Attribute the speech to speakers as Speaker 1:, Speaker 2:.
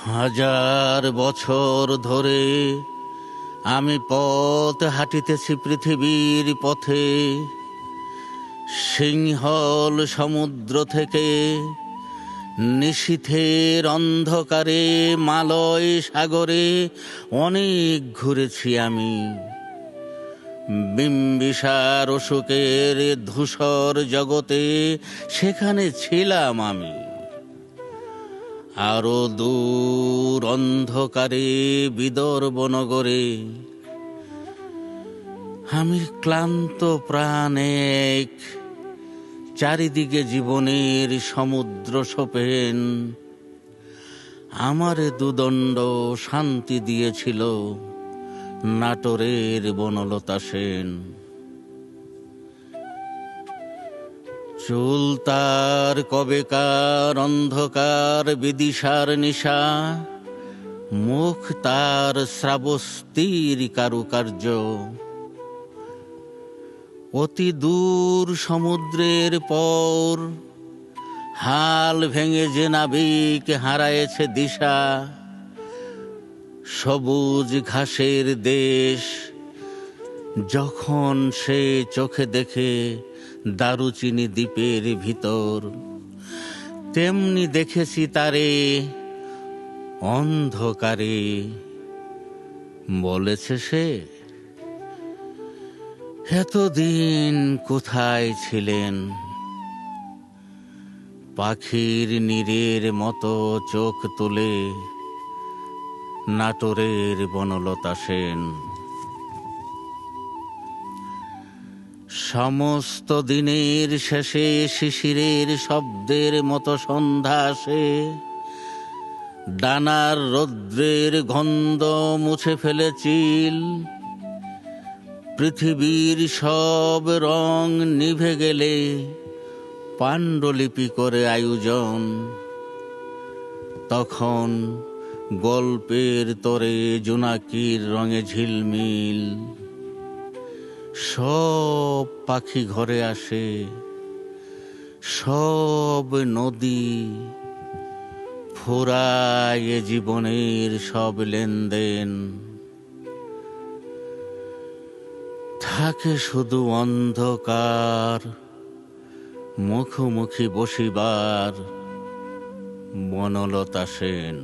Speaker 1: হাজার বছর ধরে আমি পথ হাঁটিতেছি পৃথিবীর পথে। সিংহল সমুদ্র থেকে নিশীথের অন্ধকারে মালয় সাগরে অনেক ঘুরেছি আমি। বিম্বিসার অশোকের ধূসর জগতে সেখানে ছিলাম আমি। আরো দূর অন্ধকারে বিদর্ভ নগরে আমি ক্লান্ত প্রাণে চারিদিকে জীবনের সমুদ্র সোপেন। আমারে দুদণ্ড শান্তি দিয়েছিল নাটোরের বনলতা সেন। চুল তার কবেকার অন্ধকার বিদিশার নিশা, মুখ তার শ্রাবস্তির কারুকার্য। অতি দূর সমুদ্রের পর হাল ভেঙে যে নাবিক হারায়েছে দিশা, সবুজ ঘাসের দেশ যখন সে চোখে দেখে দারুচিনি দ্বীপের ভিতর, তেমনি দেখেছি তারে অন্ধকারে। বলেছে সে, এতদিন কোথায় ছিলেন? পাখির নীরের মতো চোখ তুলে নাটোরের বনলতা সেন। সমস্ত দিনের শেষে শিশিরের শব্দের মতো সন্ধ্যা আসে। ডানার রৌদ্রের গন্ধ মুছে ফেলে চিল। পৃথিবীর সব রং নিভে গেলে পাণ্ডুলিপি করে আয়োজন। তখন গল্পের তরে জোনাকির রঙে ঝিলমিল। সব পাখি ঘরে আসে, সব নদী ফুরায় জীবনের সব লেনদেন। থাকে শুধু অন্ধকার, মুখোমুখি বসিবার বনলতা সেন।